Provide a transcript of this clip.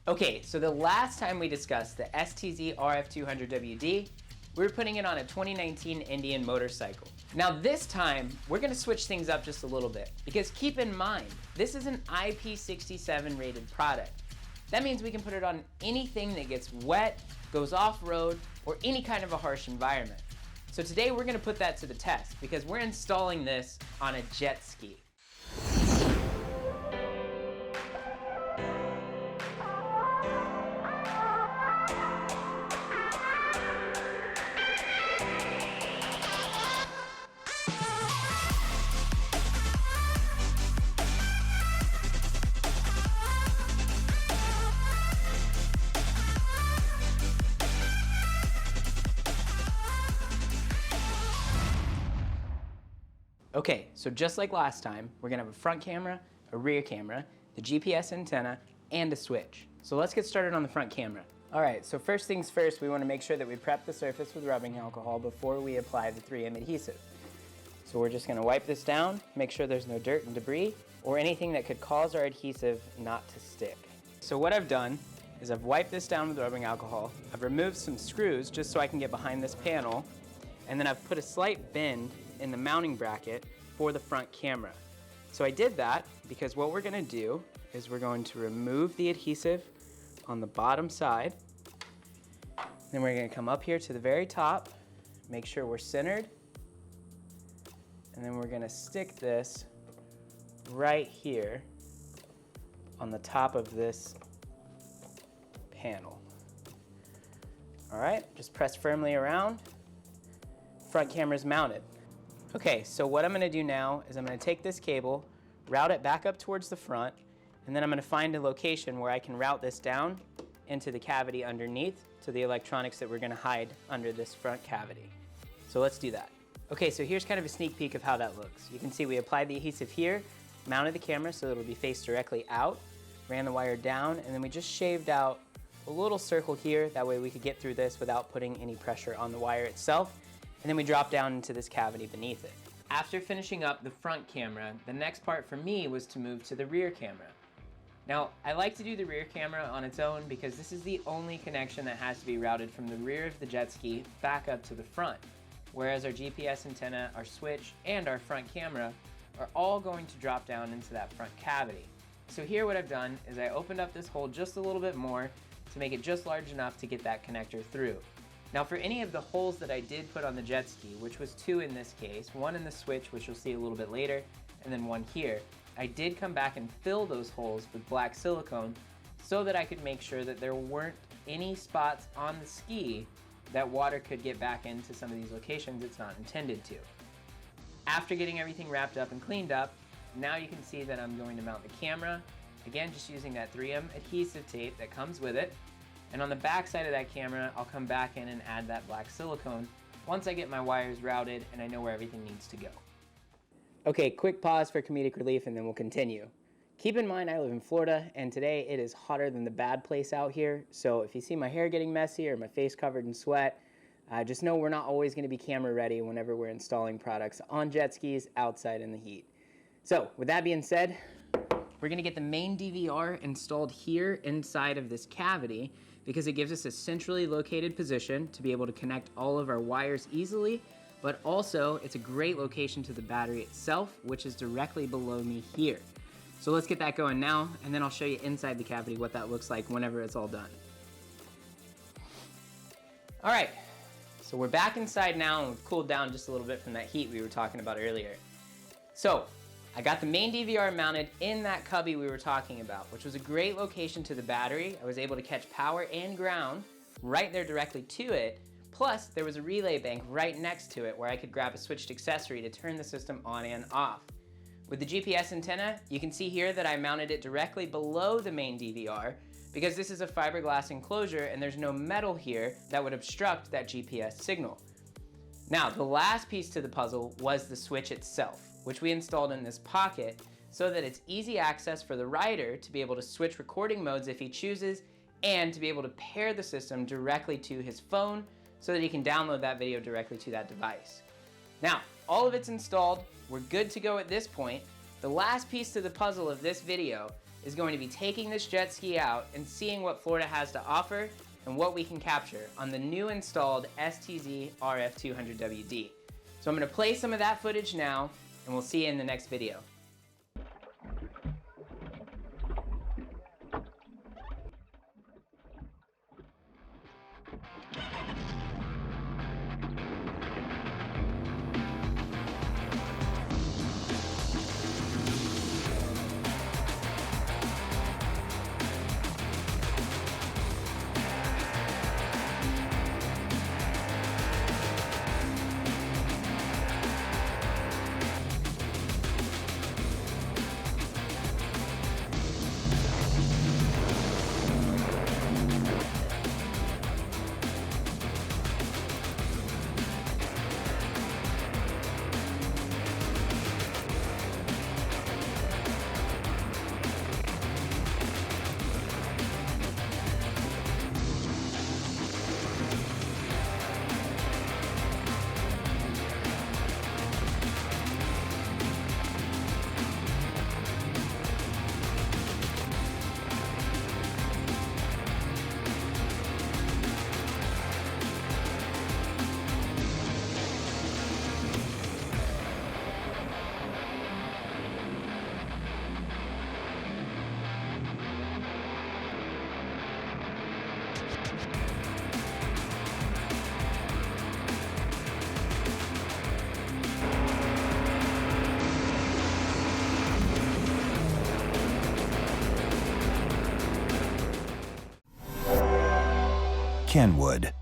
Okay, so the last time we discussed the STZ-RF200WD, we were putting it on a 2019 Indian motorcycle. Now this time, we're gonna switch things up just a little bit, because keep in mind, this is an IP67 rated product. That means we can put it on anything that gets wet, goes off-road, or any kind of a harsh environment. So today we're gonna put that to the test, because we're installing this on a jet ski. Okay, so just like last time, we're gonna have a front camera, a rear camera, the GPS antenna, and a switch. So let's get started on the front camera. All right, so first things first, we wanna make sure that we prep the surface with rubbing alcohol before we apply the 3M adhesive. So we're just gonna wipe this down, make sure there's no dirt and debris, or anything that could cause our adhesive not to stick. So what I've done is I've wiped this down with rubbing alcohol, I've removed some screws just so I can get behind this panel, and then I've put a slight bend in the mounting bracket for the front camera. So I did that because what we're gonna do is we're going to remove the adhesive on the bottom side. Then we're gonna come up here to the very top, make sure we're centered, and then we're gonna stick this right here on the top of this panel. All right, just press firmly around. Front camera's mounted. Okay, so what I'm gonna do now is I'm gonna take this cable, route it back up towards the front, and then I'm gonna find a location where I can route this down into the cavity underneath to the electronics that we're gonna hide under this front cavity. So let's do that. Okay, so here's kind of a sneak peek of how that looks. You can see we applied the adhesive here, mounted the camera so it'll be faced directly out, ran the wire down, and then we just shaved out a little circle here. That way we could get through this without putting any pressure on the wire itself. And then we drop down into this cavity beneath it. After finishing up the front camera, the next part for me was to move to the rear camera. Now, I like to do the rear camera on its own because this is the only connection that has to be routed from the rear of the jet ski back up to the front, whereas our GPS antenna, our switch, and our front camera are all going to drop down into that front cavity. So here what I've done is I opened up this hole just a little bit more to make it just large enough to get that connector through. Now for any of the holes that I did put on the jet ski, which was 2 in this case, 1 in the switch, which you'll see a little bit later, and then 1 here, I did come back and fill those holes with black silicone so that I could make sure that there weren't any spots on the ski that water could get back into some of these locations it's not intended to. After getting everything wrapped up and cleaned up, now you can see that I'm going to mount the camera, again just using that 3M adhesive tape that comes with it. And on the back side of that camera, I'll come back in and add that black silicone once I get my wires routed and I know where everything needs to go. Okay, quick pause for comedic relief and then we'll continue. Keep in mind I live in Florida and today it is hotter than the bad place out here. So if you see my hair getting messy or my face covered in sweat, just know we're not always gonna be camera ready whenever we're installing products on jet skis outside in the heat. So with that being said, we're gonna get the main DVR installed here inside of this cavity because it gives us a centrally located position to be able to connect all of our wires easily, but also it's a great location to the battery itself, which is directly below me here. So let's get that going now, and then I'll show you inside the cavity what that looks like whenever it's all done. All right, so we're back inside now and we've cooled down just a little bit from that heat we were talking about earlier. So I got the main DVR mounted in that cubby we were talking about, which was a great location to the battery. I was able to catch power and ground right there directly to it. Plus, there was a relay bank right next to it where I could grab a switched accessory to turn the system on and off. With the GPS antenna, you can see here that I mounted it directly below the main DVR because this is a fiberglass enclosure and there's no metal here that would obstruct that GPS signal. Now, the last piece to the puzzle was the switch itself, which we installed in this pocket so that it's easy access for the rider to be able to switch recording modes if he chooses and to be able to pair the system directly to his phone so that he can download that video directly to that device. Now, all of it's installed, we're good to go at this point. The last piece to the puzzle of this video is going to be taking this jet ski out and seeing what Florida has to offer and what we can capture on the new installed STZ-RF200WD. So I'm going to play some of that footage now, and we'll see you in the next video. KENWOOD.